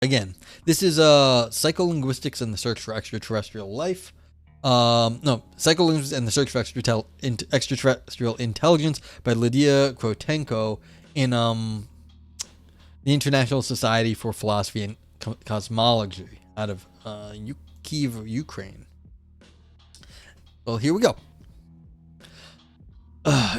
Again, this is Psycholinguistics and the Search for Extraterrestrial Life. No, Psycholinguistics and the Search for Extraterrestrial Intelligence by Lidija Krotenko in the International Society for Philosophy and Cosmology out of Kyiv, Ukraine. Well, here we go.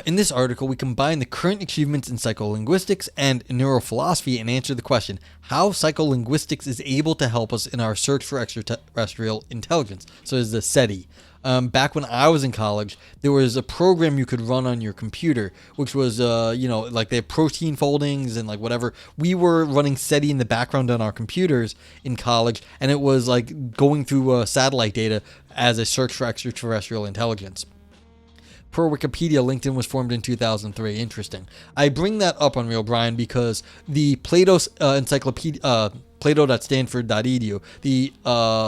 In this article, we combine the current achievements in psycholinguistics and neurophilosophy and answer the question how psycholinguistics is able to help us in our search for extraterrestrial intelligence. So it's the SETI. Back when I was in college, there was a program you could run on your computer, which was, like they have protein foldings and like whatever. We were running SETI in the background on our computers in college, and it was like going through satellite data as a search for extraterrestrial intelligence. Per Wikipedia, LinkedIn was formed in 2003. Interesting. I bring that up, Unreal Brian, because the Plato's encyclopedia, plato.stanford.edu, the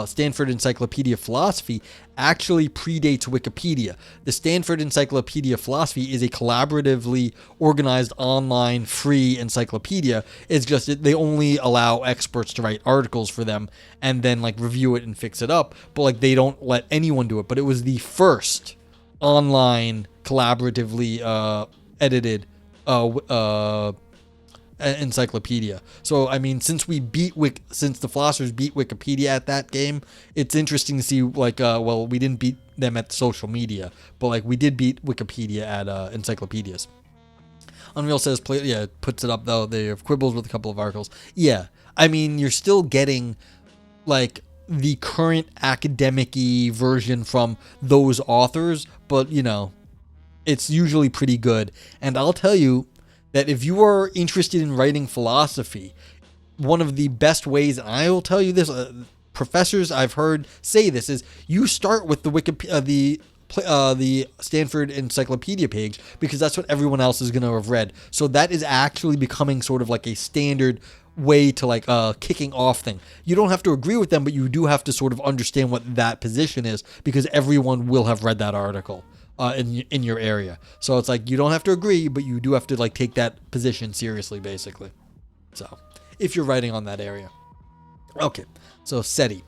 Stanford Encyclopedia of Philosophy, actually predates Wikipedia. The Stanford Encyclopedia of Philosophy is a collaboratively organized online free encyclopedia. It's just that they only allow experts to write articles for them and then like review it and fix it up, but like they don't let anyone do it. But it was the first online collaboratively edited encyclopedia. So I mean, since the philosophers beat Wikipedia at that game, it's interesting to see like well, we didn't beat them at social media, but like we did beat Wikipedia at encyclopedias. Unreal says puts it up though. They have quibbles with a couple of articles. Yeah, I mean, you're still getting like the current academic-y version from those authors, but it's usually pretty good. And I'll tell you that if you are interested in writing philosophy, one of the best ways, and I will tell you this, professors I've heard say this, is you start with the the Stanford Encyclopedia page, because that's what everyone else is going to have read. So that is actually becoming sort of like a standard way to like kicking off thing. You don't have to agree with them, but you do have to sort of understand what that position is, because everyone will have read that article in your area. So it's like you don't have to agree, but you do have to like take that position seriously, basically. So if you're writing on that area. Okay, so SETI.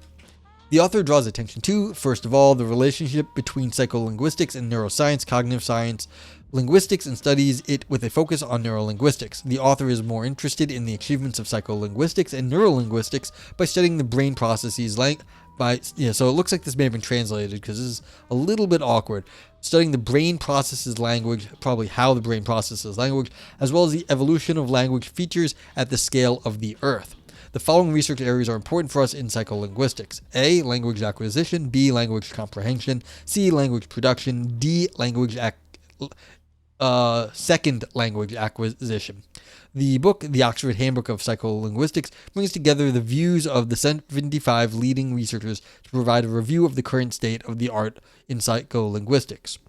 The author draws attention to, first of all, the relationship between psycholinguistics and neuroscience, cognitive science, linguistics, and studies it with a focus on neurolinguistics. The author is more interested in the achievements of psycholinguistics and neurolinguistics by studying the brain processes so it looks like this may have been translated because this is a little bit awkward. Studying the brain processes language, probably how the brain processes language, as well as the evolution of language features at the scale of the Earth. The following research areas are important for us in psycholinguistics. A. Language acquisition. B. Language comprehension. C. Language production. D. Second language acquisition. The book, The Oxford Handbook of Psycholinguistics, brings together the views of the 75 leading researchers to provide a review of the current state of the art in psycholinguistics.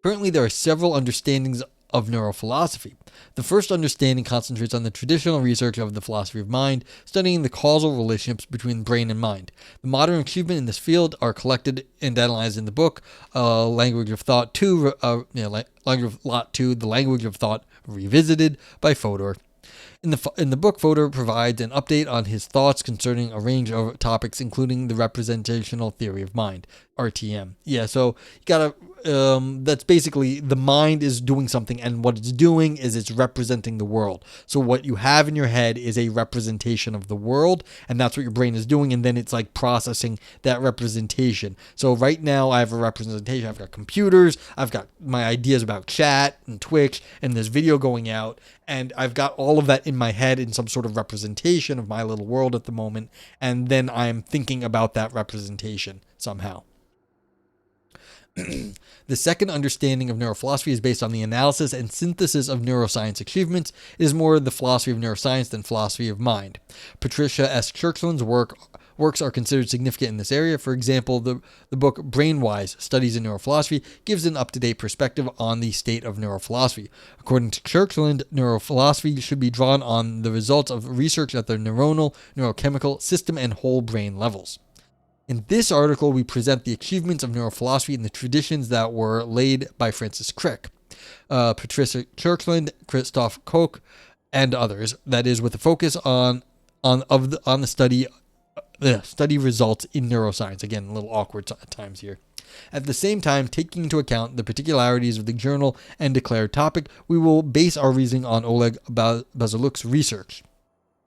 Currently, there are several understandings of neurophilosophy. The first understanding concentrates on the traditional research of the philosophy of mind, studying the causal relationships between brain and mind. The modern achievements in this field are collected and analyzed in the book, Language of Thought 2, Language of Lot 2, The Language of Thought Revisited by Fodor. In the book, Fodor provides an update on his thoughts concerning a range of topics, including the representational theory of mind, RTM. Yeah, so you gotta, that's basically the mind is doing something, and what it's doing is it's representing the world. So what you have in your head is a representation of the world, and that's what your brain is doing, and then it's like processing that representation. So right now I have a representation. I've got computers, I've got my ideas about chat and Twitch and this video going out, and I've got all of that in my head in some sort of representation of my little world at the moment, and then I'm thinking about that representation somehow. The second understanding of neurophilosophy is based on the analysis and synthesis of neuroscience achievements. It is more the philosophy of neuroscience than philosophy of mind. Patricia S. Churchland's works are considered significant in this area. For example, the book Brainwise, Studies in Neurophilosophy, gives an up-to-date perspective on the state of neurophilosophy. According to Churchland, neurophilosophy should be drawn on the results of research at the neuronal, neurochemical, system, and whole brain levels. In this article, we present the achievements of neurophilosophy in the traditions that were laid by Francis Crick, Patricia Churchland, Christoph Koch, and others. That is, with a focus on on the study results in neuroscience. Again, a little awkward at times here. At the same time, taking into account the particularities of the journal and declared topic, we will base our reasoning on Oleg Bazaluk's research.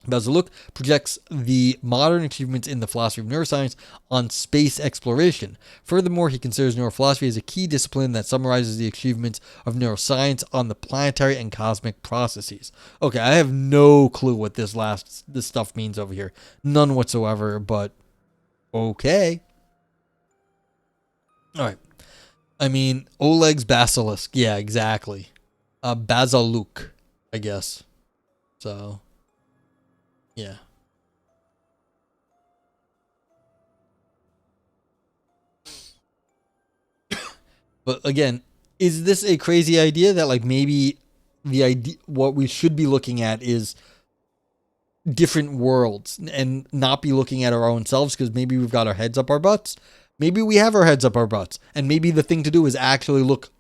Bazaluk projects the modern achievements in the philosophy of neuroscience on space exploration. Furthermore, he considers neurophilosophy as a key discipline that summarizes the achievements of neuroscience on the planetary and cosmic processes. Okay, I have no clue what this stuff means over here. None whatsoever, but okay. All right. I mean, Oleg's basilisk. Yeah, exactly. Bazaluk, I guess. So, yeah. But again, is this a crazy idea that like maybe the idea what we should be looking at is different worlds and not be looking at our own selves because maybe we've got our heads up our butts? Maybe we have our heads up our butts, and maybe the thing to do is actually look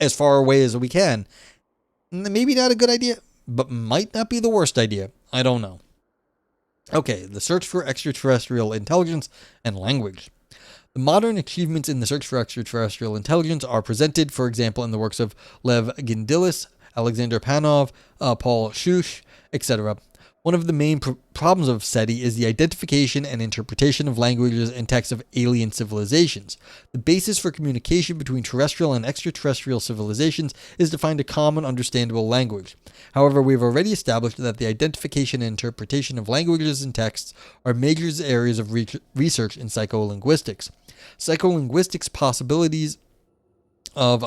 as far away as we can. Maybe not a good idea, but might not be the worst idea. I don't know. Okay, the search for extraterrestrial intelligence and language. The modern achievements in the search for extraterrestrial intelligence are presented, for example, in the works of Lev Gindilis, Alexander Panov, Paul Schuch, etc. One of the main problems of SETI is the identification and interpretation of languages and texts of alien civilizations. The basis for communication between terrestrial and extraterrestrial civilizations is to find a common understandable language. However, we have already established that the identification and interpretation of languages and texts are major areas of research in psycholinguistics. Psycholinguistics possibilities of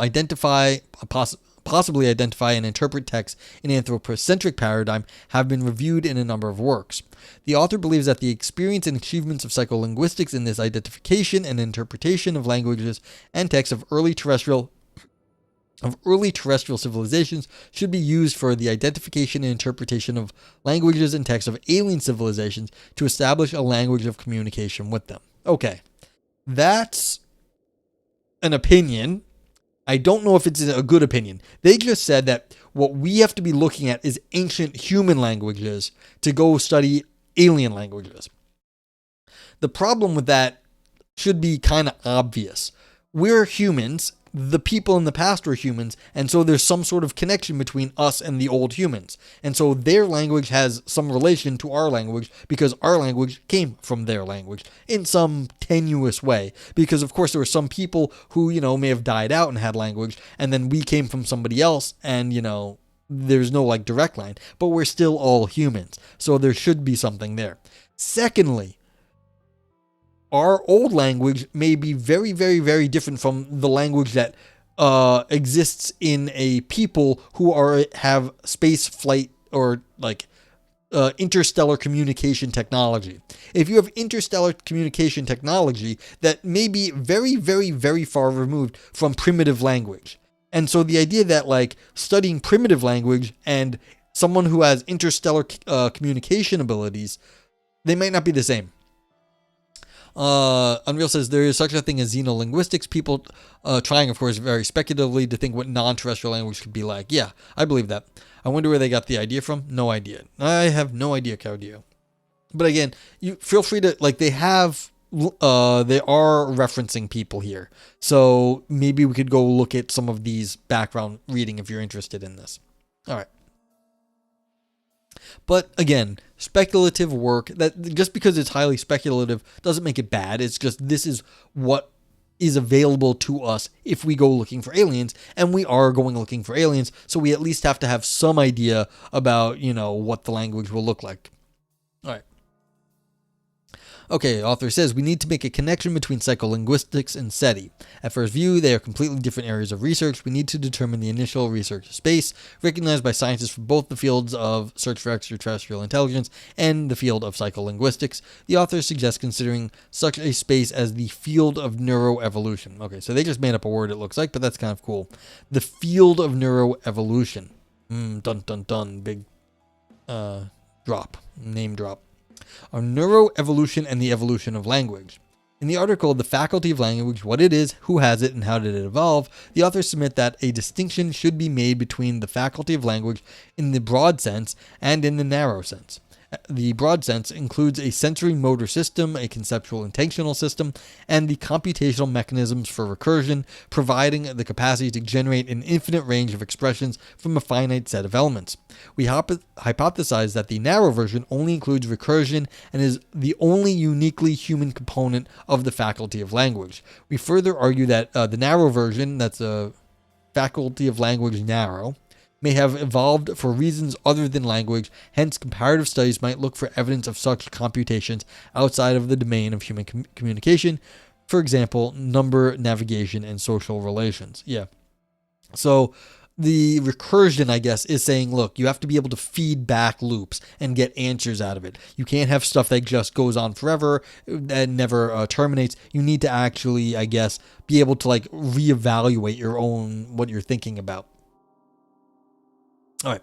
possibly identify and interpret text in an anthropocentric paradigm have been reviewed in a number of works. The author believes that the experience and achievements of psycholinguistics in this identification and interpretation of languages and texts of early terrestrial civilizations should be used for the identification and interpretation of languages and texts of alien civilizations to establish a language of communication with them. Okay, that's an opinion. I don't know if it's a good opinion. They just said that what we have to be looking at is ancient human languages to go study alien languages. The problem with that should be kind of obvious. We're humans. The people in the past were humans, and so there's some sort of connection between us and the old humans. And so their language has some relation to our language because our language came from their language in some tenuous way. Because of course there were some people who, may have died out and had language, and then we came from somebody else, and there's no like direct line, but we're still all humans. So there should be something there. Secondly, our old language may be very, very, very different from the language that exists in a people who have space flight or interstellar communication technology. If you have interstellar communication technology, that may be very, very, very far removed from primitive language. And so the idea that studying primitive language and someone who has interstellar communication abilities, they might not be the same. Unreal says there is such a thing as xenolinguistics, people trying, of course, very speculatively to think what non-terrestrial language could be like. Yeah, I believe that. I wonder where they got the idea from. No idea. I have no idea, Claudio. But again, you feel free to, they are referencing people here. So maybe we could go look at some of these background reading if you're interested in this. All right. But again, speculative work, that just because it's highly speculative doesn't make it bad. It's just this is what is available to us if we go looking for aliens, and we are going looking for aliens, so we at least have to have some idea about, what the language will look like. All right. Okay, author says, we need to make a connection between psycholinguistics and SETI. At first view, they are completely different areas of research. We need to determine the initial research space, recognized by scientists from both the fields of search for extraterrestrial intelligence and the field of psycholinguistics. The author suggests considering such a space as the field of neuroevolution. Okay, so they just made up a word, it looks like, but that's kind of cool. The field of neuroevolution. Dun dun dun, big name drop. On neuroevolution and the evolution of language. In the article, The Faculty of Language, What It Is, Who Has It, and How Did It Evolve, the authors submit that a distinction should be made between the faculty of language in the broad sense and in the narrow sense. The broad sense includes a sensory motor system, a conceptual intentional system, and the computational mechanisms for recursion, providing the capacity to generate an infinite range of expressions from a finite set of elements. We hypothesize that the narrow version only includes recursion and is the only uniquely human component of the faculty of language. We further argue that the narrow version, that's a faculty of language narrow, may have evolved for reasons other than language, hence comparative studies might look for evidence of such computations outside of the domain of human communication, for example, number, navigation, and social relations. Yeah. So the recursion, I guess, is saying, look, you have to be able to feed back loops and get answers out of it. You can't have stuff that just goes on forever and never terminates. You need to actually, I guess, be able to like reevaluate your own, what you're thinking about. All right.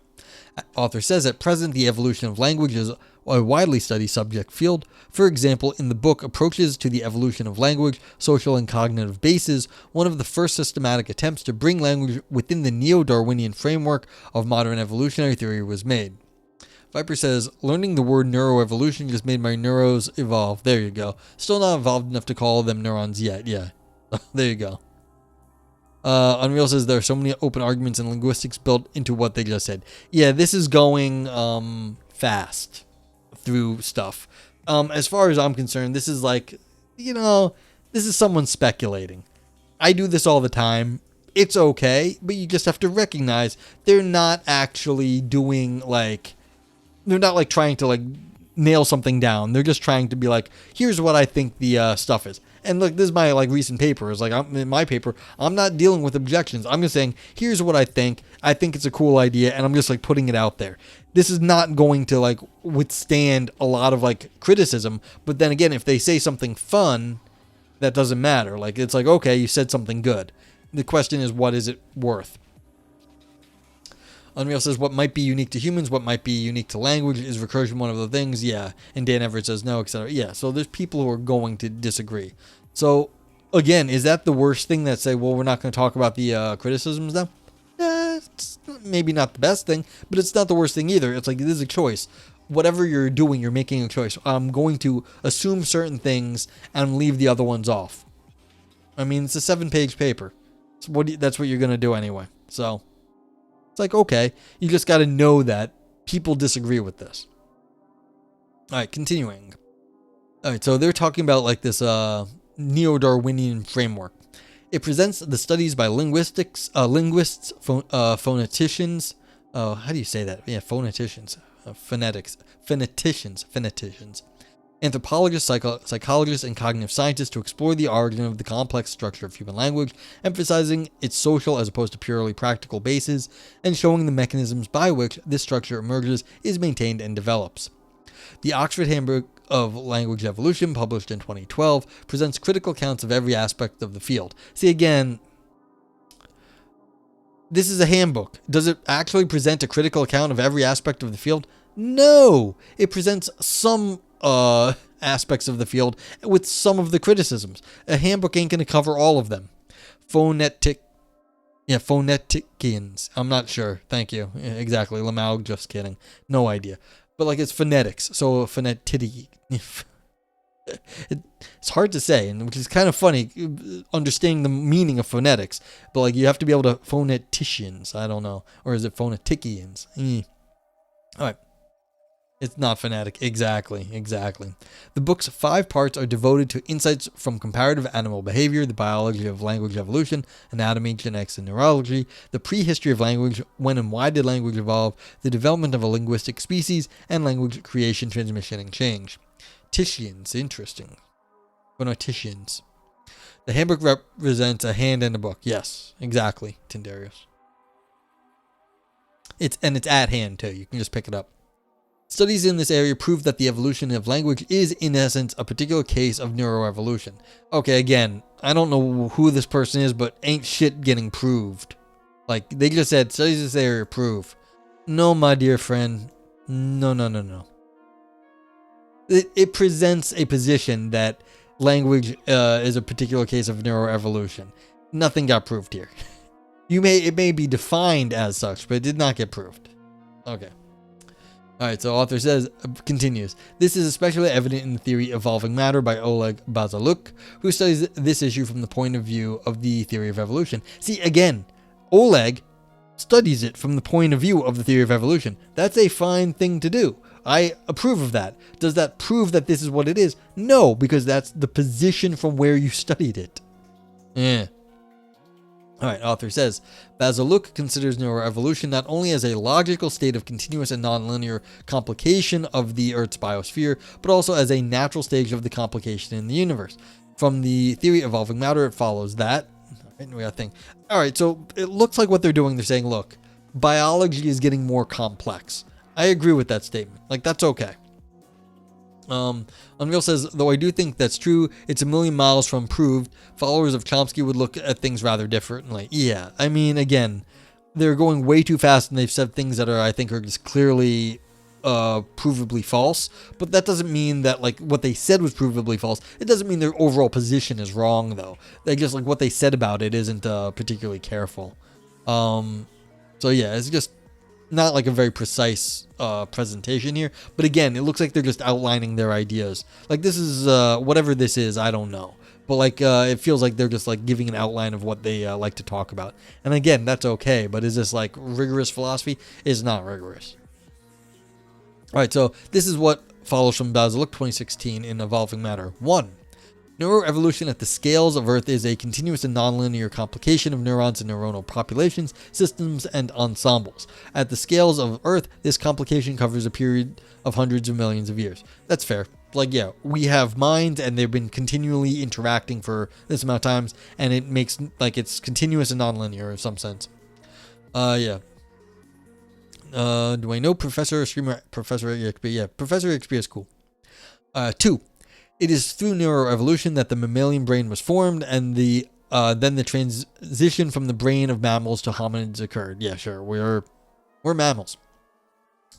Author says at present the evolution of language is a widely studied subject field. For example, in the book Approaches to the Evolution of Language, Social and Cognitive Bases, one of the first systematic attempts to bring language within the neo-Darwinian framework of modern evolutionary theory was made. Viper says, learning the word neuroevolution just made my neuros evolve. There you go. Still not evolved enough to call them neurons yet. Yeah. There you go. Unreal says there are so many open arguments in linguistics built into what they just said. Yeah, this is going fast through stuff. As far as I'm concerned, this is like, this is someone speculating. I do this all the time. It's okay, but you just have to recognize they're not actually doing like, they're not like trying to like nail something down. They're just trying to be like, here's what I think the stuff is. And look, this is my like recent paper. It's like in my paper, I'm not dealing with objections. I'm just saying, here's what I think. I think it's a cool idea, and I'm just like putting it out there. This is not going to like withstand a lot of like criticism. But then again, if they say something fun, that doesn't matter. Like it's like, okay, you said something good. The question is, what is it worth? Unreal says, what might be unique to humans, what might be unique to language, is recursion one of the things? Yeah. And Dan Everett says no, etc. Yeah, so there's people who are going to disagree. So, again, is that the worst thing that say, well, we're not going to talk about the criticisms now? It's maybe not the best thing, but it's not the worst thing either. It's like, this is a choice. Whatever you're doing, you're making a choice. I'm going to assume certain things and leave the other ones off. I mean, it's a 7-page paper. That's what you're going to do anyway. So it's like, okay, you just got to know that people disagree with this. All right, continuing. All right, so they're talking about like this neo-Darwinian framework. It presents the studies by linguists, phoneticians. How do you say that? Yeah, phoneticians, phoneticians, anthropologists, psychologists, and cognitive scientists to explore the origin of the complex structure of human language, emphasizing its social as opposed to purely practical basis, and showing the mechanisms by which this structure emerges, is maintained, and develops. The Oxford Handbook of Language Evolution, published in 2012, presents critical accounts of every aspect of the field. See, again, this is a handbook. Does it actually present a critical account of every aspect of the field? No! It presents some aspects of the field with some of the criticisms. A handbook ain't going to cover all of them. Phoneticians. I'm not sure. Thank you. Yeah, exactly. Lamau, just kidding. No idea. But like it's phonetics. So phoneticity. It's hard to say, and which is kind of funny, understanding the meaning of phonetics. But like you have to be able to phoneticians. I don't know. Or is it phoneticians? All right. It's not phonetic. Exactly. The book's 5 parts are devoted to insights from comparative animal behavior, the biology of language evolution, anatomy, genetics, and neurology, the prehistory of language, when and why did language evolve, the development of a linguistic species, and language creation, transmission, and change. Titians, interesting. Phoneticians. The handbook represents a hand and a book. Yes, exactly, Tindarius. It's at hand, too. You can just pick it up. Studies in this area prove that the evolution of language is, in essence, a particular case of neuroevolution. Okay, again, I don't know who this person is, but ain't shit getting proved. Like, they just said, studies in this area prove. No, my dear friend. No. It presents a position that language is a particular case of neuroevolution. Nothing got proved here. It may be defined as such, but it did not get proved. Okay. All right, so author says, continues, this is especially evident in the theory Evolving Matter by Oleg Bazaluk, who studies this issue from the point of view of the theory of evolution. See, again, Oleg studies it from the point of view of the theory of evolution. That's a fine thing to do. I approve of that. Does that prove that this is what it is? No, because that's the position from where you studied it. All right, author says, Bazaluk considers neuroevolution not only as a logical state of continuous and nonlinear complication of the Earth's biosphere, but also as a natural stage of the complication in the universe. From the theory of evolving matter, it follows that. All right, so it looks like what they're doing, they're saying, look, biology is getting more complex. I agree with that statement. Like, that's okay. Unreal says, though I do think that's true, it's a million miles from proved. Followers of Chomsky would look at things rather differently. Yeah, I mean, again, they're going way too fast and they've said things that I think are just clearly provably false. But that doesn't mean that, like, what they said was provably false. It doesn't mean their overall position is wrong, though. They just, like, what they said about it isn't particularly careful. So yeah, it's just not like a very precise presentation here, but again, it looks like they're just outlining their ideas. Like, this is whatever this is, I don't know, but like it feels like they're just like giving an outline of what they like to talk about. And again, that's okay, but is this like rigorous philosophy? It's not rigorous. All right, so this is what follows from Bazaluk 2016 in Evolving Matter. 1. Neuroevolution at the scales of Earth is a continuous and nonlinear complication of neurons and neuronal populations, systems, and ensembles. At the scales of Earth, this complication covers a period of hundreds of millions of years. That's fair. Like, yeah, we have minds, and they've been continually interacting for this amount of times, and it makes, like, it's continuous and nonlinear in some sense. Yeah. Do I know Professor Streamer? Professor EXP? Yeah, Professor EXP is cool. 2. It is through neuroevolution that the mammalian brain was formed, and then the transition from the brain of mammals to hominids occurred. Yeah, sure, we're mammals.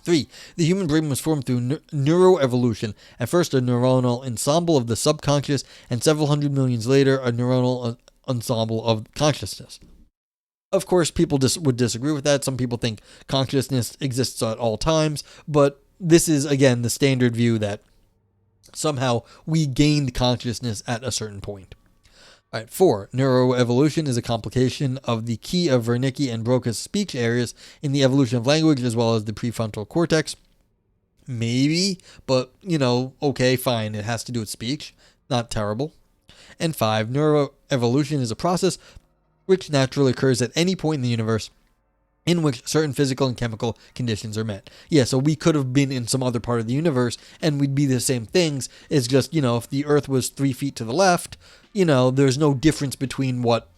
3. The human brain was formed through neuroevolution. At first, a neuronal ensemble of the subconscious, and several hundred millions later, a neuronal ensemble of consciousness. Of course, people would disagree with that. Some people think consciousness exists at all times, but this is, again, the standard view that somehow we gained consciousness at a certain point. All right, 4. Neuroevolution is a complication of the key of Wernicke and Broca's speech areas in the evolution of language, as well as the prefrontal cortex. Maybe, but, okay, fine. It has to do with speech. Not terrible. And 5. Neuroevolution is a process which naturally occurs at any point in the universe in which certain physical and chemical conditions are met. Yeah, so we could have been in some other part of the universe and we'd be the same things. It's just, if the Earth was 3 feet to the left, there's no difference between what,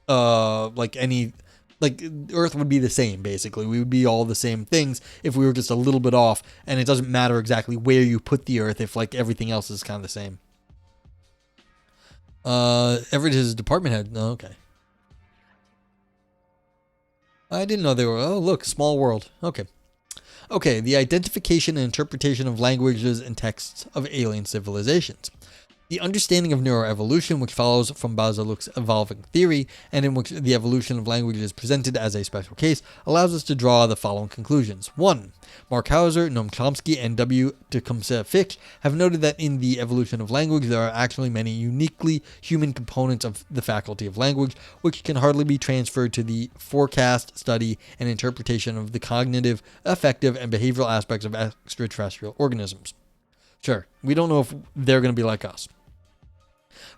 Earth would be the same, basically. We would be all the same things if we were just a little bit off, and it doesn't matter exactly where you put the Earth if, like, everything else is kind of the same. Everett is department head. Oh, okay. I didn't know they were. Oh, look, small world. Okay. Okay, the identification and interpretation of languages and texts of alien civilizations. The understanding of neuroevolution, which follows from Bazaluk's evolving theory, and in which the evolution of language is presented as a special case, allows us to draw the following conclusions. 1. Mark Hauser, Noam Chomsky, and W. Tecumseh Fitch have noted that in the evolution of language, there are actually many uniquely human components of the faculty of language, which can hardly be transferred to the forecast, study, and interpretation of the cognitive, affective, and behavioral aspects of extraterrestrial organisms. Sure, we don't know if they're going to be like us.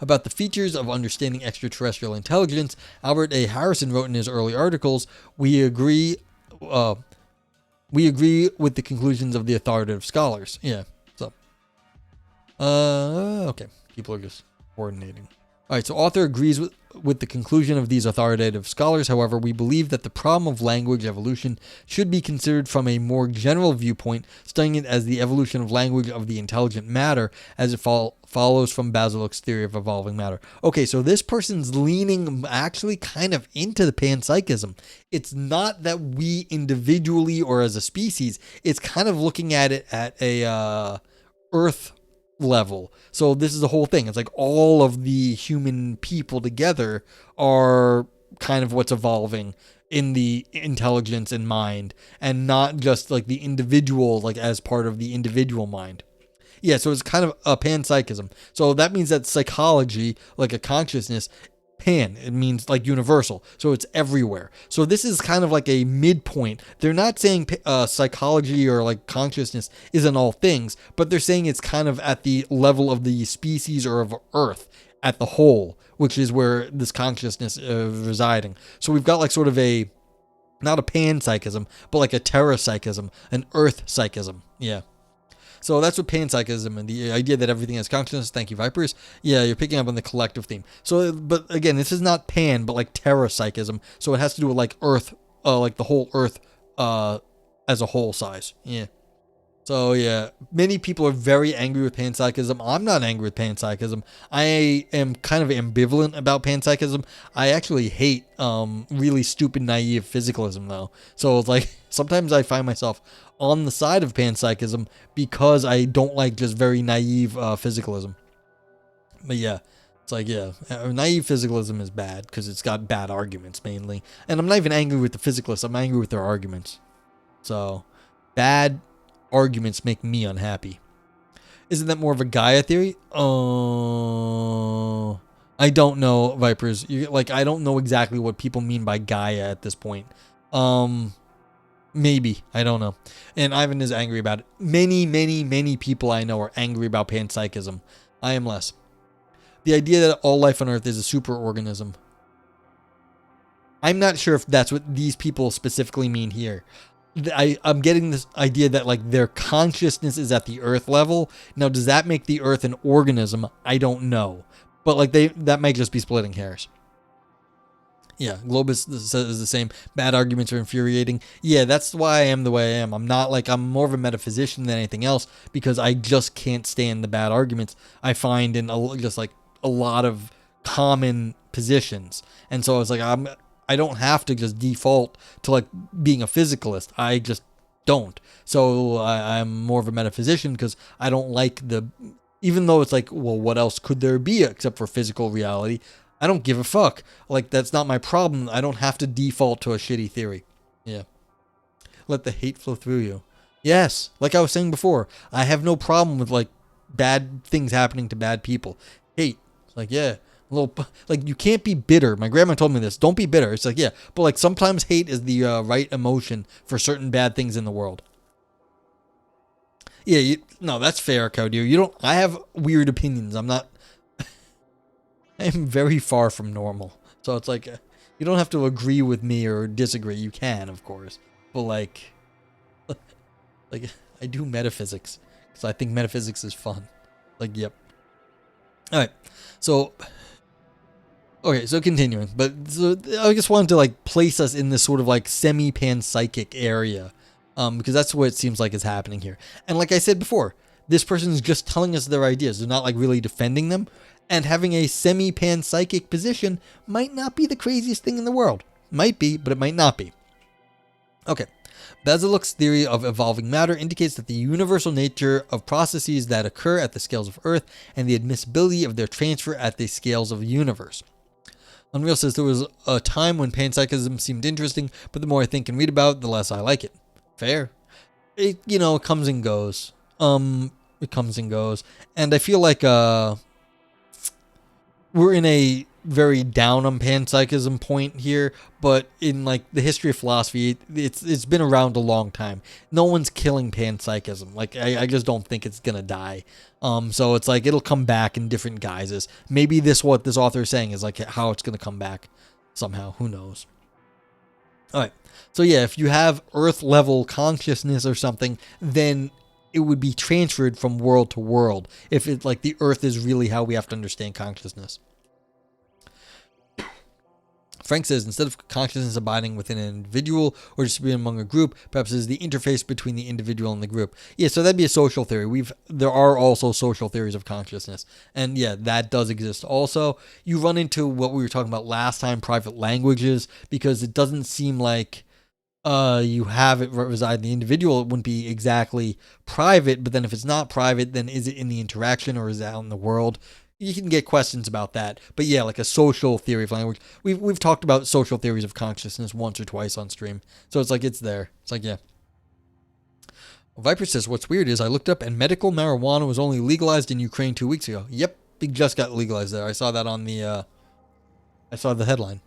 About the features of understanding extraterrestrial intelligence, Albert A. Harrison wrote in his early articles, we agree with the conclusions of the authoritative scholars. Yeah, so. Okay, people are just coordinating. All right, so author agrees with the conclusion of these authoritative scholars. However, we believe that the problem of language evolution should be considered from a more general viewpoint, studying it as the evolution of language of the intelligent matter, as it follows from Bazaluk's theory of evolving matter. Okay, so this person's leaning actually kind of into the panpsychism. It's not that we individually or as a species, it's kind of looking at it at a Earth level. So this is the whole thing. It's like all of the human people together are kind of what's evolving in the intelligence and mind, and not just like the individual, like as part of the individual mind. Yeah, so it's kind of a panpsychism. So that means that psychology, like a consciousness, it means like universal. So it's everywhere. So this is kind of like a midpoint. They're not saying psychology or like consciousness isn't all things, but they're saying it's kind of at the level of the species or of Earth at the whole, which is where this consciousness is residing. So we've got like sort of a, not a panpsychism, but like a terrapsychism, an Earth psychism. Yeah. So that's what panpsychism and the idea that everything has consciousness. Thank you, Vipers. Yeah, you're picking up on the collective theme. So, but again, this is not pan, but like terrapsychism. So it has to do with like Earth, like the whole Earth, as a whole size. Yeah. So yeah, many people are very angry with panpsychism. I'm not angry with panpsychism. I am kind of ambivalent about panpsychism. I actually hate really stupid, naive physicalism though. So it's like sometimes I find myself on the side of panpsychism because I don't like just very naive physicalism. But yeah, it's like, yeah, naive physicalism is bad because it's got bad arguments mainly. And I'm not even angry with the physicalists. I'm angry with their arguments. So bad arguments make me unhappy. Isn't that more of a Gaia theory? Oh, I don't know, Vipers. I don't know exactly what people mean by Gaia at this point. Maybe. I don't know. And Ivan is angry about it. Many people I know are angry about panpsychism. I am less. The idea that all life on Earth is a superorganism. I'm not sure if that's what these people specifically mean here. I'm getting this idea that like their consciousness is at the Earth level. Now, does that make the Earth an organism? I don't know. But like that might just be splitting hairs. Yeah, Globus says the same. Bad arguments are infuriating. Yeah, that's why I am the way I am. I'm more of a metaphysician than anything else because I just can't stand the bad arguments I find in just like a lot of common positions. And so it's like I don't have to just default to like being a physicalist. I just don't. So I'm more of a metaphysician because I don't like even though it's like, well, what else could there be except for physical reality? I don't give a fuck. Like, that's not my problem. I don't have to default to a shitty theory. Yeah. Let the hate flow through you. Yes. Like I was saying before, I have no problem with like bad things happening to bad people. Hate. It's like, yeah. Like you can't be bitter. My grandma told me this. Don't be bitter. It's like, yeah, but like sometimes hate is the right emotion for certain bad things in the world. Yeah, no, that's fair, Cowdeer. I have weird opinions. I'm not. I am very far from normal. So it's like you don't have to agree with me or disagree. You can, of course, but like I do metaphysics because I think metaphysics is fun. Like, yep. All right, so. Okay, so continuing, but so I just wanted to like place us in this sort of like semi-panpsychic area, because that's what it seems like is happening here. And like I said before, this person is just telling us their ideas. They're not like really defending them, and having a semi-panpsychic position might not be the craziest thing in the world. Might be, but it might not be. Okay. Basiluk's theory of evolving matter indicates that the universal nature of processes that occur at the scales of Earth and the admissibility of their transfer at the scales of the universe. Unreal says there was a time when panpsychism seemed interesting, but the more I think and read about it, the less I like it. Fair. It, it comes and goes. It comes and goes. And I feel like we're in a very down on panpsychism point here, but in like the history of philosophy, it's been around a long time. No one's killing panpsychism. Like I just don't think it's gonna die. So it's like it'll come back in different guises. Maybe what this author is saying is like how it's gonna come back somehow. Who knows? All right. So yeah, if you have Earth level consciousness or something, then it would be transferred from world to world. If it's like the Earth is really how we have to understand consciousness. Frank says, instead of consciousness abiding within an individual or distributed among a group, perhaps it is the interface between the individual and the group. Yeah, so that'd be a social theory. There are also social theories of consciousness. And yeah, that does exist also. You run into what we were talking about last time, private languages, because it doesn't seem like you have it reside in the individual. It wouldn't be exactly private, but then if it's not private, then is it in the interaction or is it out in the world? you can get questions about that. But yeah, like a social theory of language. We've talked about social theories of consciousness once or twice on stream. So it's like it's there. It's like, yeah. Viper says, what's weird is I looked up and medical marijuana was only legalized in Ukraine 2 weeks ago. Yep, it just got legalized there. I saw that on the, I saw the headline.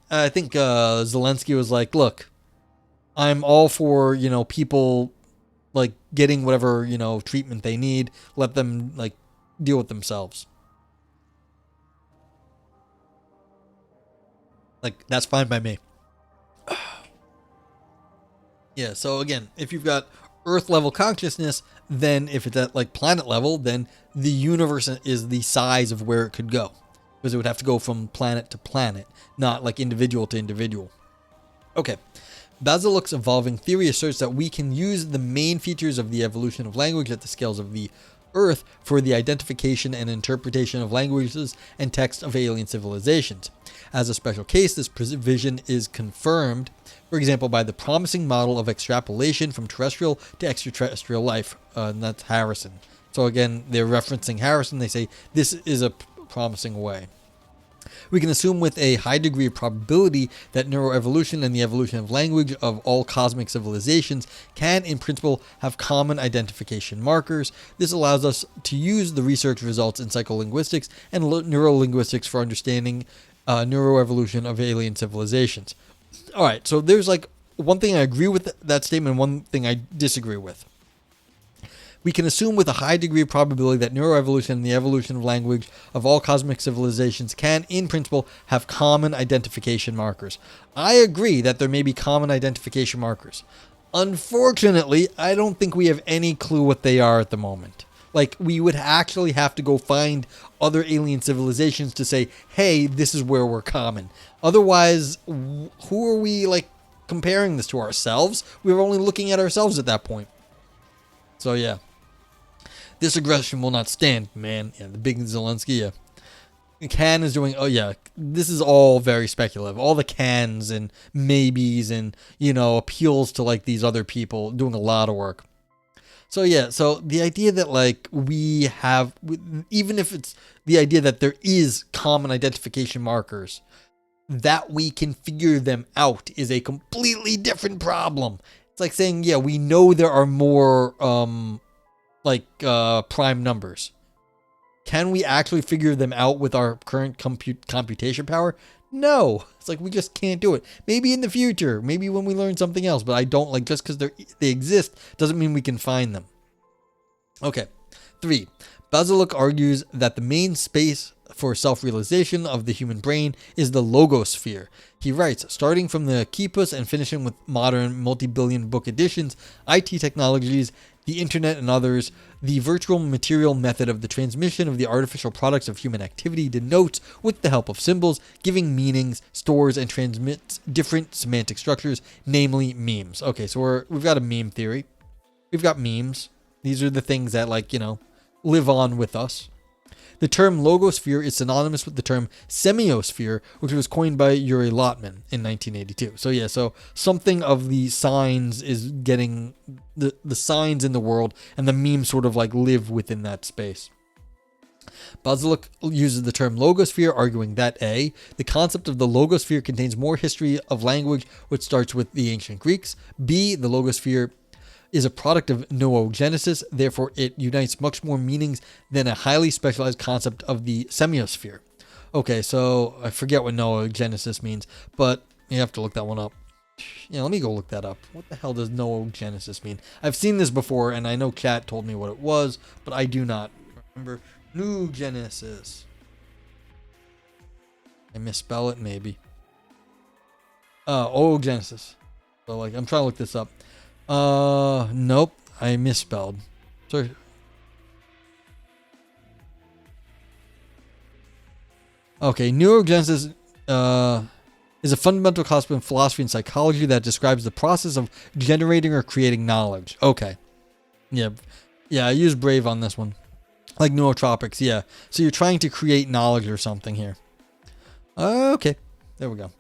I think Zelensky was like, look, I'm all for, people like getting whatever, treatment they need. Let them like deal with themselves. Like, that's fine by me. Yeah, so again, if you've got Earth level consciousness, then if it's at like planet level, then the universe is the size of where it could go. Because it would have to go from planet to planet, not like individual to individual. Okay. Basiluk's evolving theory asserts that we can use the main features of the evolution of language at the scales of the Earth for the identification and interpretation of languages and text of alien civilizations. As a special case, this vision is confirmed, for example, by the promising model of extrapolation from terrestrial to extraterrestrial life, and that's Harrison. So again, they're referencing Harrison. They say this is a promising way. We can assume with a high degree of probability that neuroevolution and the evolution of language of all cosmic civilizations can, in principle, have common identification markers. This allows us to use the research results in psycholinguistics and neurolinguistics for understanding neuroevolution of alien civilizations. All right, so there's like one thing I agree with that statement, one thing I disagree with. We can assume with a high degree of probability that neuroevolution and the evolution of language of all cosmic civilizations can, in principle, have common identification markers. I agree that there may be common identification markers. Unfortunately, I don't think we have any clue what they are at the moment. Like, we would actually have to go find other alien civilizations to say, hey, this is where we're common. Otherwise, who are we, like, comparing this to? Ourselves? We're only looking at ourselves at that point. So, yeah. This aggression will not stand, man. Yeah, the big Zelensky, yeah. Can is doing, oh yeah, this is all very speculative. All the cans and maybes and, appeals to like these other people doing a lot of work. So yeah, so the idea that like we have, even if it's the idea that there is common identification markers, that we can figure them out is a completely different problem. It's like saying, yeah, we know there are more, prime numbers. Can we actually figure them out with our current computation power? No. It's like we just can't do it. Maybe in the future, maybe when we learn something else, but I don't like just because they exist doesn't mean we can find them. Okay. 3. Basiluk argues that the main space for self-realization of the human brain is the logosphere. He writes, starting from the Kipus and finishing with modern multi-billion book editions, IT technologies, the internet and others, the virtual material method of the transmission of the artificial products of human activity denotes, with the help of symbols, giving meanings, stores, and transmits different semantic structures, namely memes. Okay, so we've got a meme theory. We've got memes. These are the things that, live on with us. The term logosphere is synonymous with the term semiosphere, which was coined by Yuri Lotman in 1982. So yeah, so something of the signs is getting the signs in the world, and the memes sort of live within that space. Basiluk uses the term logosphere, arguing that A, the concept of the logosphere contains more history of language, which starts with the ancient Greeks. B, the logosphere is a product of noogenesis, therefore it unites much more meanings than a highly specialized concept of the semiosphere. Okay, so I forget what noogenesis means, but you have to look that one up. Yeah, let me go look that up. What the hell does noogenesis mean? I've seen this before, and I know chat told me what it was, but I do not remember. Noogenesis. I misspell it, maybe. Oogenesis. So, I'm trying to look this up. Nope, I misspelled. Sorry. Okay, neurogenesis is a fundamental concept in philosophy and psychology that describes the process of generating or creating knowledge. Okay. Yeah, I use Brave on this one. Like neurotropics, yeah. So you're trying to create knowledge or something here. Okay, there we go.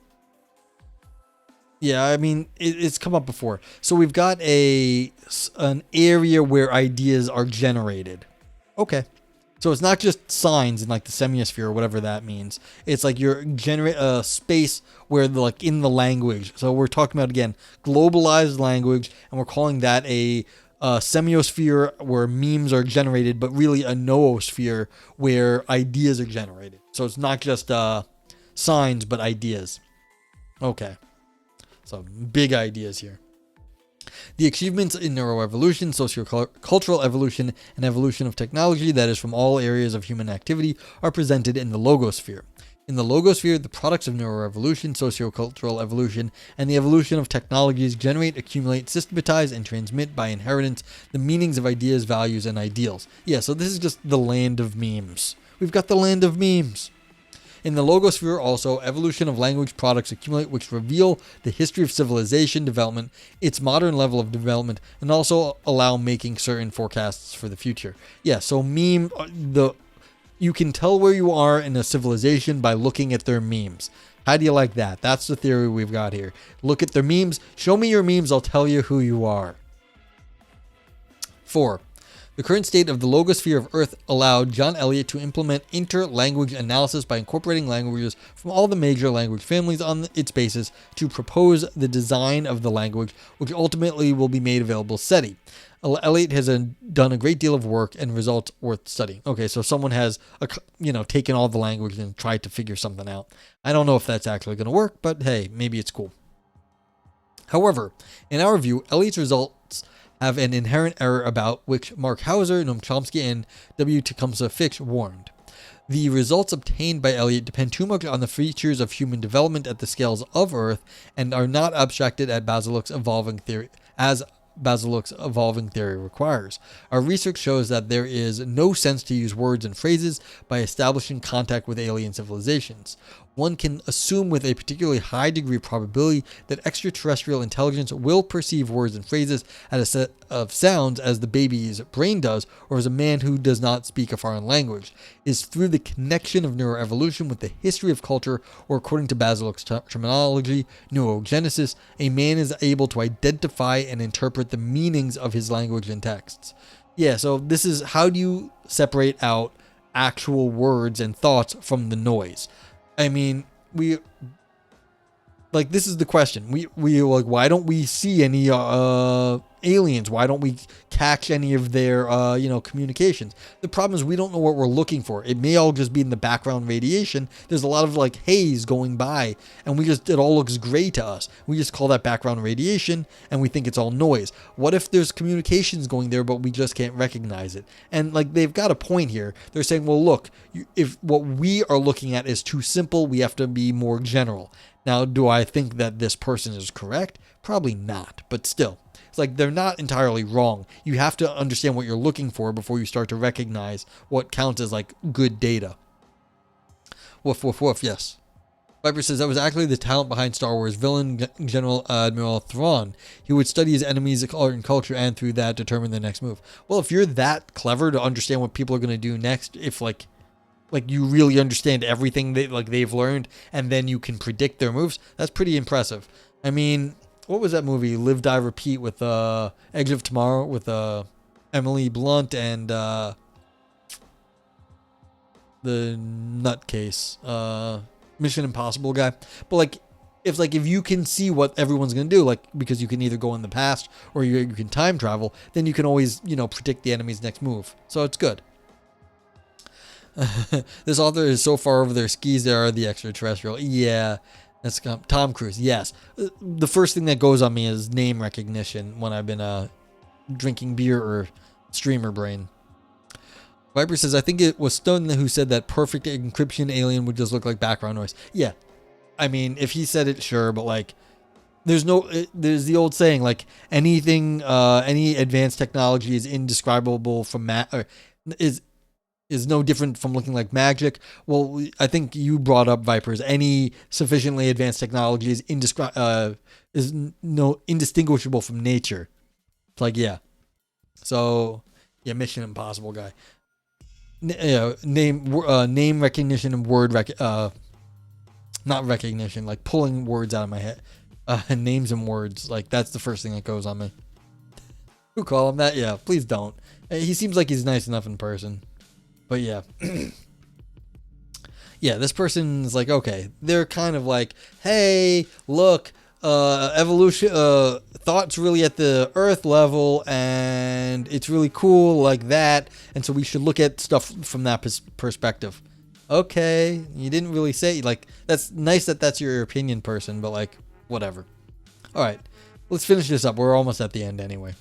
Yeah, I mean, it's come up before. So we've got an area where ideas are generated. Okay. So it's not just signs in like the semiosphere or whatever that means. It's like you're generate a space where like in the language. So we're talking about again globalized language, and we're calling that a semiosphere where memes are generated, but really a noosphere where ideas are generated. So it's not just signs, but ideas. Okay, so big ideas here. The achievements in neuroevolution, sociocultural evolution, and evolution of technology, that is from all areas of human activity, are presented in the logosphere. In the logosphere, the products of neuroevolution, sociocultural evolution, and the evolution of technologies generate, accumulate, systematize, and transmit by inheritance the meanings of ideas, values, and ideals. Yeah, so this is just the land of memes. We've got the land of memes. In the logosphere also, evolution of language products accumulate which reveal the history of civilization development, its modern level of development, and also allow making certain forecasts for the future. Yeah, so you can tell where you are in a civilization by looking at their memes. How do you like that? That's the theory we've got here. Look at their memes. Show me your memes, I'll tell you who you are. 4. The current state of the logosphere of Earth allowed John Elliott to implement inter-language analysis by incorporating languages from all the major language families on its basis to propose the design of the language, which ultimately will be made available to SETI. Elliott has done a great deal of work and results worth studying. Okay, so someone has, taken all the language and tried to figure something out. I don't know if that's actually going to work, but hey, maybe it's cool. However, in our view, Elliott's results have an inherent error about which Mark Hauser, Noam Chomsky, and W. Tecumseh Fitch warned. The results obtained by Elliott depend too much on the features of human development at the scales of Earth and are not abstracted as Basiluk's evolving theory requires. Our research shows that there is no sense to use words and phrases by establishing contact with alien civilizations. One can assume with a particularly high degree of probability that extraterrestrial intelligence will perceive words and phrases as a set of sounds as the baby's brain does, or as a man who does not speak a foreign language. It is through the connection of neuroevolution with the history of culture, or according to Basiluk's terminology, neurogenesis, a man is able to identify and interpret the meanings of his language and texts. Yeah, so this is how do you separate out actual words and thoughts from the noise? I mean, this is the question. We like, why don't we see any aliens? Why don't we catch any of their communications? The problem is we don't know what we're looking for. It may all just be in the background radiation. There's a lot of like haze going by, and it all looks gray to us. We just call that background radiation, and we think it's all noise. What if there's communications going there, but we just can't recognize it? And like they've got a point here. They're saying, well, look, if what we are looking at is too simple, we have to be more general. Now, do I think that this person is correct? Probably not, but still. It's like they're not entirely wrong. You have to understand what you're looking for before you start to recognize what counts as like good data. Woof, woof, woof, yes. Viper says that was actually the talent behind Star Wars villain General Admiral Thrawn. He would study his enemies' art and culture and through that determine the next move. Well, if you're that clever to understand what people are going to do next, if like you really understand everything they've learned and then you can predict their moves, that's pretty impressive. I mean, what was that movie? Live, Die, Repeat with Edge of Tomorrow with Emily Blunt and the nutcase Mission Impossible guy. But if you can see what everyone's gonna do, because you can either go in the past or you can time travel, then you can always predict the enemy's next move. So it's good. This author is so far over their skis. They are the extraterrestrial. Yeah, that's Tom Cruise. Yes, the first thing that goes on me is name recognition when I've been drinking beer or streamer brain. Viper says, I think it was Stone who said that perfect encryption alien would just look like background noise. Yeah, I mean, if he said it, sure, but there's the old saying, anything, any advanced technology is indescribable from is no different from looking like magic. Well, I think you brought up, Vipers, any sufficiently advanced technology is indistinguishable from nature. It's yeah. So, yeah, Mission Impossible guy. Name recognition and word not recognition, pulling words out of my head. Names and words, that's the first thing that goes on me. Who call him that? Yeah, please don't. He seems like he's nice enough in person. But yeah. Yeah, this person's like, okay, they're kind of like, hey, look, evolution, thought's really at the Earth level, and it's really cool like that, and so we should look at stuff from that perspective. Okay, you didn't really say, like, that's nice that that's your opinion, person, but like, whatever. All right, let's finish this up. We're almost at the end anyway.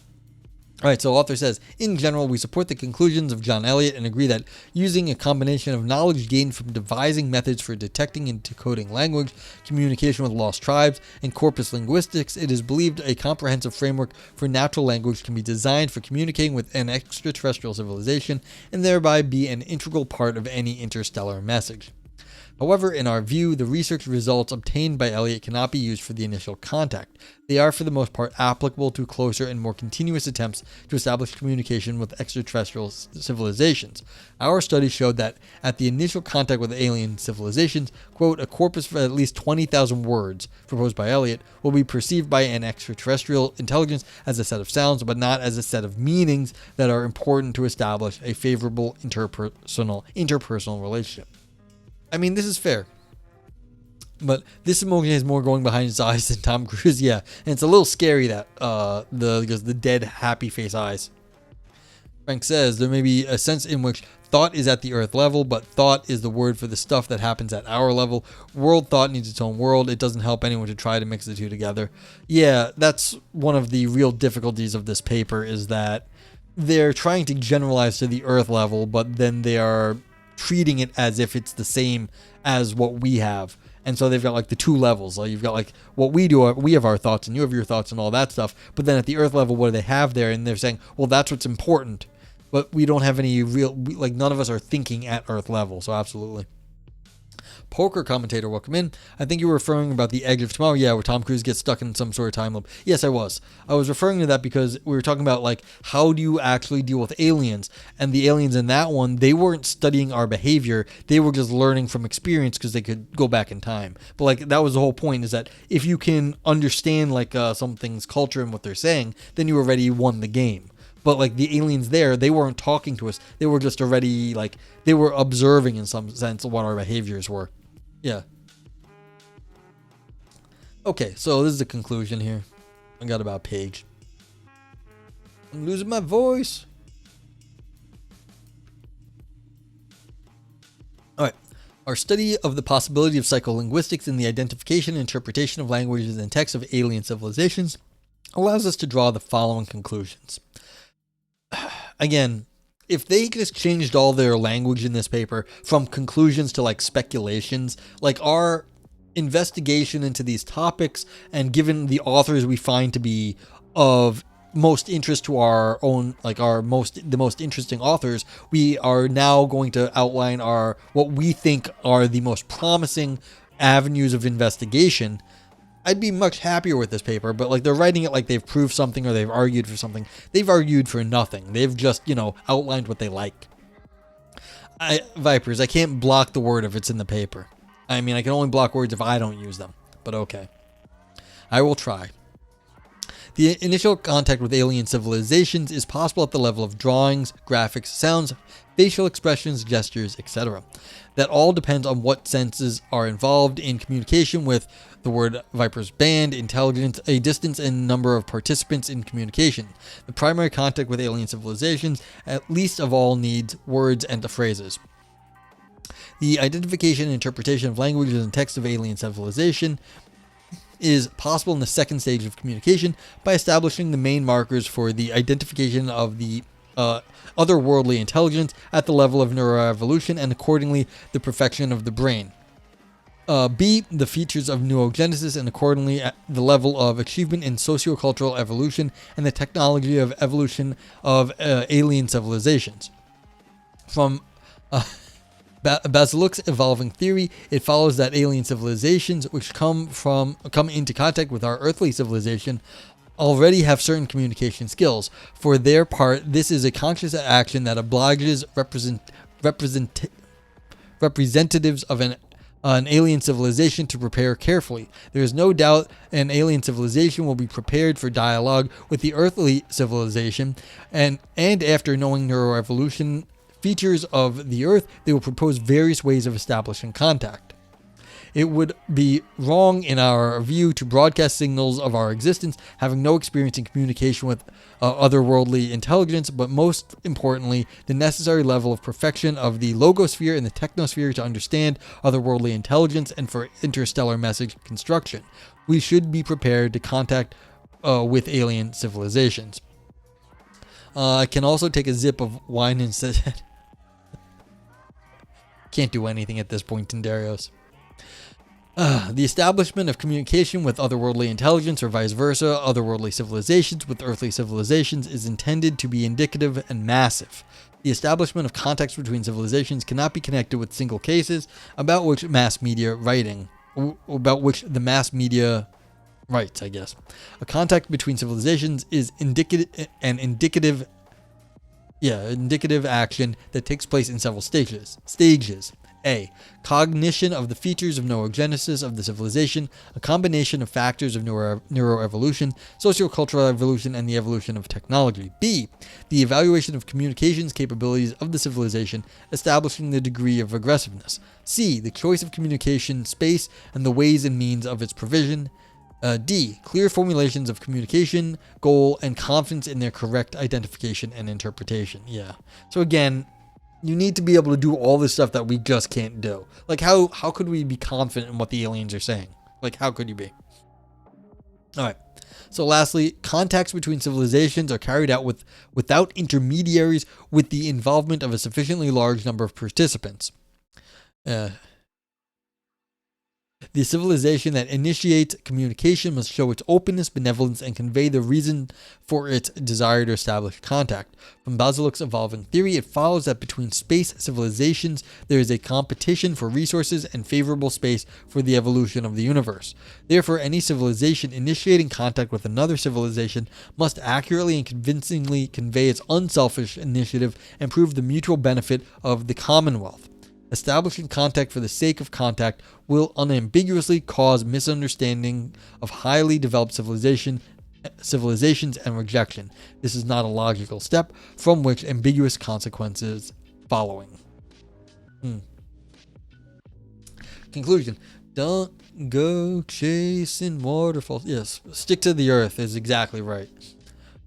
All right, so author says, in general, we support the conclusions of John Eliot and agree that using a combination of knowledge gained from devising methods for detecting and decoding language, communication with lost tribes, and corpus linguistics, it is believed a comprehensive framework for natural language can be designed for communicating with an extraterrestrial civilization and thereby be an integral part of any interstellar message. However, in our view, the research results obtained by Eliot cannot be used for the initial contact. They are, for the most part, applicable to closer and more continuous attempts to establish communication with extraterrestrial civilizations. Our study showed that at the initial contact with alien civilizations, quote, a corpus for at least 20,000 words, proposed by Eliot, will be perceived by an extraterrestrial intelligence as a set of sounds, but not as a set of meanings that are important to establish a favorable interpersonal relationship. I mean, this is fair. But this emoji has more going behind his eyes than Tom Cruise, yeah. And it's a little scary that the dead happy face eyes. Frank says there may be a sense in which thought is at the Earth level, but thought is the word for the stuff that happens at our level. World thought needs its own world. It doesn't help anyone to try to mix the two together. Yeah, that's one of the real difficulties of this paper, is that they're trying to generalize to the Earth level, but then they are treating it as if it's the same as what we have. And so they've got like the two levels. Like you've got like what we do, we have our thoughts and you have your thoughts and all that stuff. But then at the Earth level, what do they have there? And they're saying, well, that's what's important. But we don't have any real, like none of us are thinking at Earth level. So absolutely. Poker commentator, welcome in. I think you were referring about the Edge of Tomorrow. Yeah, where Tom Cruise gets stuck in some sort of time loop. Yes, I was. I was referring to that because we were talking about like how do you actually deal with aliens? And the aliens in that one, they weren't studying our behavior. They were just learning from experience because they could go back in time. But like that was the whole point, is that if you can understand like something's culture and what they're saying, then you already won the game. But like the aliens there, they weren't talking to us. They were just already like, they were observing in some sense what our behaviors were. Yeah. Okay, so this is the conclusion here. I got about a page. I'm losing my voice. Alright. Our study of the possibility of psycholinguistics in the identification and interpretation of languages and texts of alien civilizations allows us to draw the following conclusions. Again, if they just changed all their language in this paper from conclusions to like speculations, like our investigation into these topics and given the authors we find to be of most interest to our own, like the most interesting authors, we are now going to outline what we think are the most promising avenues of investigation. I'd be much happier with this paper, but like they're writing it like they've proved something or they've argued for something. They've argued for nothing. They've just, outlined what they like. Vipers, I can't block the word if it's in the paper. I mean, I can only block words if I don't use them, but okay. I will try. The initial contact with alien civilizations is possible at the level of drawings, graphics, sounds, facial expressions, gestures, etc. That all depends on what senses are involved in communication with the word Viper's band, intelligence, a distance and number of participants in communication. The primary contact with alien civilizations, at least of all, needs words and phrases. The identification and interpretation of languages and texts of alien civilization is possible in the second stage of communication by establishing the main markers for the identification of the otherworldly intelligence at the level of neuroevolution and accordingly the perfection of the brain. B, the features of neurogenesis and accordingly at the level of achievement in sociocultural evolution and the technology of evolution of alien civilizations. From Basiluk's evolving theory, it follows that alien civilizations which come into contact with our earthly civilization already have certain communication skills. For their part, this is a conscious action that obliges representatives of an alien civilization to prepare carefully. There is no doubt an alien civilization will be prepared for dialogue with the earthly civilization, and after knowing neuroevolution features of the Earth, they will propose various ways of establishing contact. It would be wrong, in our view, to broadcast signals of our existence, having no experience in communication with otherworldly intelligence, but most importantly, the necessary level of perfection of the logosphere and the technosphere to understand otherworldly intelligence and for interstellar message construction. We should be prepared to contact with alien civilizations. I can also take a zip of wine instead. Can't do anything at this point, Tindarios. The establishment of communication with otherworldly intelligence or vice versa, otherworldly civilizations with earthly civilizations, is intended to be indicative and massive. The establishment of contacts between civilizations cannot be connected with single cases about which the mass media writes, I guess. A contact between civilizations is indicative action that takes place in several stages. A. Cognition of the features of neurogenesis of the civilization, a combination of factors of neuroevolution, sociocultural evolution, and the evolution of technology. B. The evaluation of communications capabilities of the civilization, establishing the degree of aggressiveness. C. The choice of communication space and the ways and means of its provision. D. Clear formulations of communication, goal, and confidence in their correct identification and interpretation. Yeah. So again, you need to be able to do all this stuff that we just can't do. Like, how could we be confident in what the aliens are saying? Like, how could you be? All right. So lastly, contacts between civilizations are carried out without intermediaries with the involvement of a sufficiently large number of participants. The civilization that initiates communication must show its openness, benevolence, and convey the reason for its desire to establish contact. From Basiluk's evolving theory, it follows that between space civilizations, there is a competition for resources and favorable space for the evolution of the universe. Therefore, any civilization initiating contact with another civilization must accurately and convincingly convey its unselfish initiative and prove the mutual benefit of the Commonwealth. Establishing contact for the sake of contact will unambiguously cause misunderstanding of highly developed civilizations and rejection. This is not a logical step from which ambiguous consequences following. Conclusion. Don't go chasing waterfalls. Yes, stick to the earth is exactly right.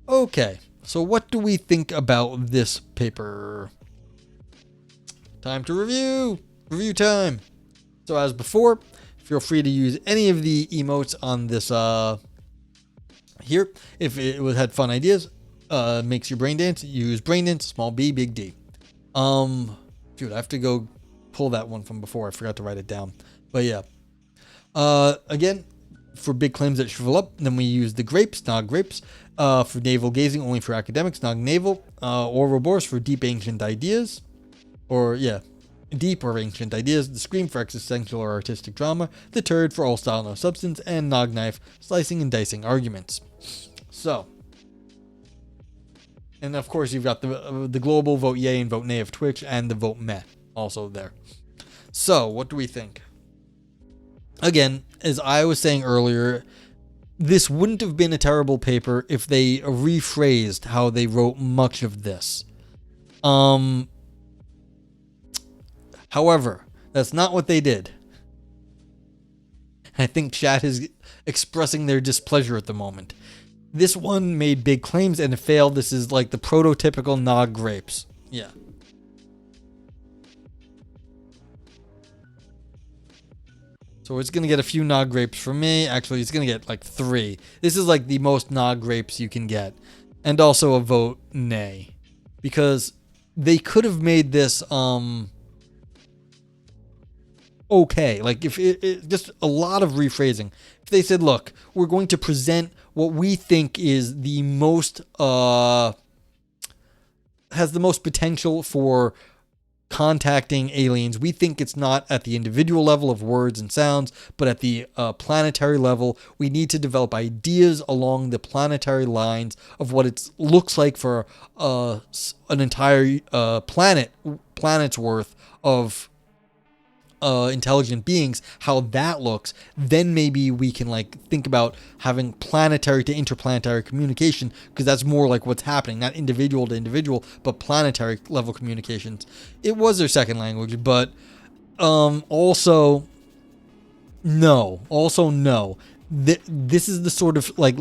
Okay, so what do we think about this paper? Time to review. Review time. So as before, feel free to use any of the emotes on this here. If it had fun ideas, makes your brain dance, use brain dance, small b, big D. Dude, I have to go pull that one from before. I forgot to write it down. But yeah. Again, for big claims that shrivel up, then we use the grapes, nog grapes. For navel gazing, only for academics, nog navel. Ouroboros for deep ancient ideas. Deep or ancient ideas, the scream for existential or artistic drama, the turd for all style no substance, and nog knife, slicing and dicing arguments. So, and of course you've got the global vote yay and vote nay of Twitch, and the vote meh also there. So, what do we think? Again, as I was saying earlier, this wouldn't have been a terrible paper if they rephrased how they wrote much of this. However, that's not what they did. I think chat is expressing their displeasure at the moment. This one made big claims and it failed. This is like the prototypical nog grapes. Yeah. So it's going to get a few nog grapes from me. Actually, it's going to get like 3. This is like the most nog grapes you can get. And also a vote nay. Because they could have made this okay, like if it just a lot of rephrasing. If they said, look, we're going to present what we think is the most has the most potential for contacting aliens. We think it's not at the individual level of words and sounds, but at the planetary level. We need to develop ideas along the planetary lines of what it looks like for an entire planet's worth of intelligent beings, how that looks, then maybe we can like think about having planetary to interplanetary communication, because that's more like what's happening, not individual to individual, but planetary level communications. It was their second language, but also no. This is the sort of like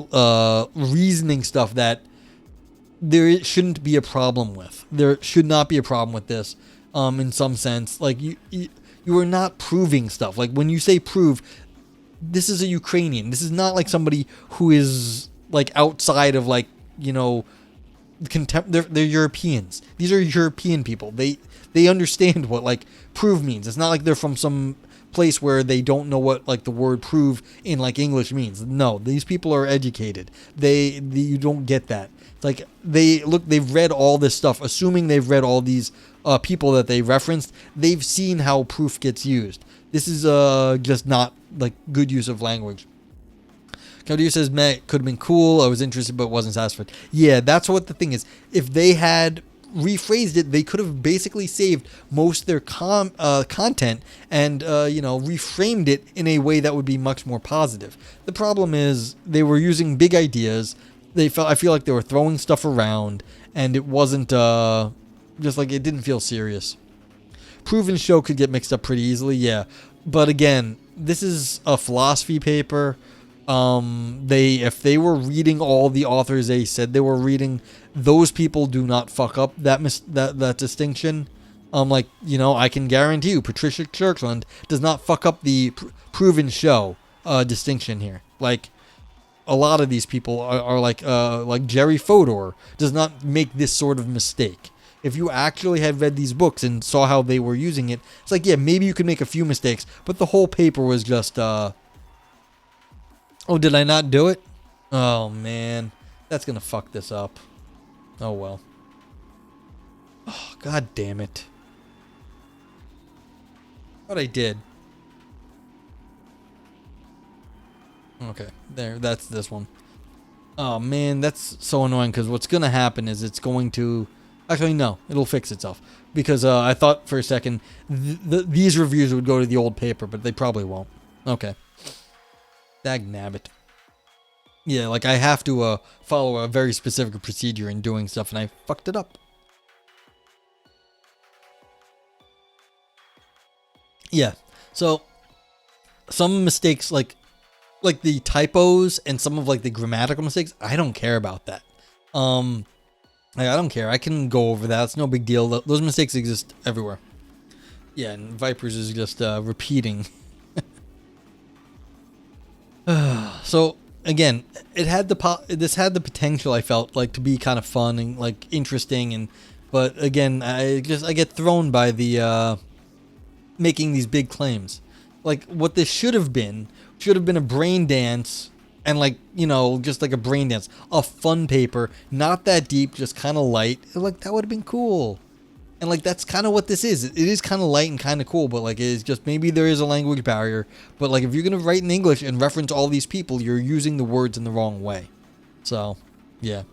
reasoning stuff that there shouldn't be a problem with. There should not be a problem with this. In some sense, like you are not proving stuff. Like when you say prove, this is a Ukrainian. This is not like somebody who is like outside of like, they're Europeans. These are European people. They understand what like prove means. It's not like they're from some place where they don't know what like the word prove in like English means. No, these people are educated. You don't get that. It's like they've read all this stuff, assuming they've read all these people that they referenced. They've seen how proof gets used. This is just not like good use of language. Claudio says, "Man, it could have been cool. I was interested, but wasn't satisfied." Yeah, that's what the thing is. If they had rephrased it, they could have basically saved most of their content and reframed it in a way that would be much more positive. The problem is they were using big ideas. I feel like they were throwing stuff around, and it wasn't just like it didn't feel serious. Proven show could get mixed up pretty easily, yeah. But again, this is a philosophy paper. If they were reading all the authors they said they were reading, those people do not fuck up that distinction. I can guarantee you, Patricia Kirkland does not fuck up the proven show distinction here. Like a lot of these people are like Jerry Fodor does not make this sort of mistake. If you actually had read these books and saw how they were using it, it's like, yeah, maybe you could make a few mistakes, but the whole paper was just, oh, did I not do it? Oh, man. That's going to fuck this up. Oh, well. Oh, God damn it. What I did. Okay, there, that's this one. Oh, man, that's so annoying, because what's going to happen is it's going to... Actually, no, it'll fix itself. Because I thought for a second these reviews would go to the old paper, but they probably won't. Okay. Dagnabbit. Yeah, like I have to follow a very specific procedure in doing stuff, and I fucked it up. Yeah, so some mistakes, like the typos and some of like the grammatical mistakes, I don't care about that. I don't care. I can go over that. It's no big deal. Those mistakes exist everywhere. Yeah, and Vipers is just repeating. So again, this had the potential, I felt like, to be kind of fun and like interesting, but again, I get thrown by the making these big claims. Like what this should have been a brain dance. And like, just like a brain dance, a fun paper, not that deep, just kind of light. Like that would have been cool. And like, that's kind of what this is. It is kind of light and kind of cool, but like, it's just, maybe there is a language barrier, but like, if you're going to write in English and reference all these people, you're using the words in the wrong way. So, yeah.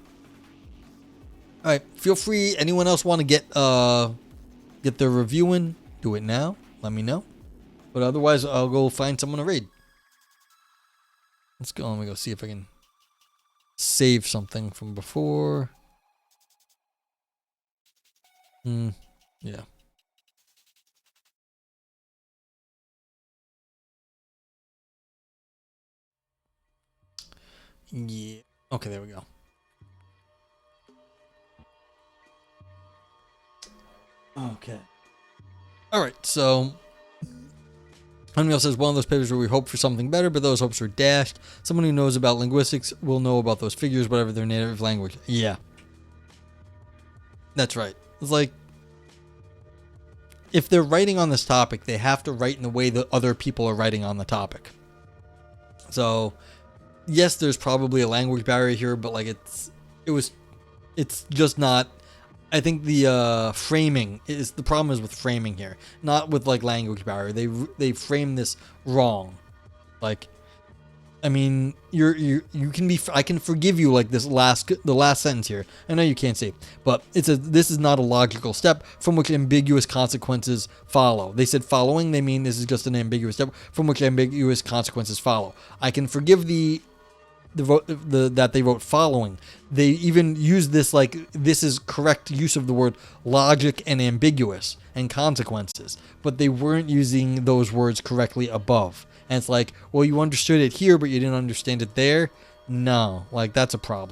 All right. Feel free. Anyone else want to get their review in? Do it now. Let me know. But otherwise, I'll go find someone to read. Let's go. Let me go see if I can save something from before. Yeah. Yeah. Okay, there we go. Okay. All right, so Unreal says, one of those papers where we hope for something better, but those hopes are dashed. Someone who knows about linguistics will know about those figures, whatever their native language. Yeah. That's right. It's like, if they're writing on this topic, they have to write in the way that other people are writing on the topic. So, yes, there's probably a language barrier here, but like it's just not. I think the framing is the problem is with framing here, not with like language barrier. They frame this wrong. Like I mean, you can be. I can forgive you like the last sentence here. I know you can't see, but this is not a logical step from which ambiguous consequences follow. They said following. They mean this is just an ambiguous step from which ambiguous consequences follow. I can forgive that they wrote following. They even use this like this is correct use of the word logic and ambiguous and consequences, but they weren't using those words correctly above. And it's like, well, you understood it here, but you didn't understand it there. No, like that's a problem.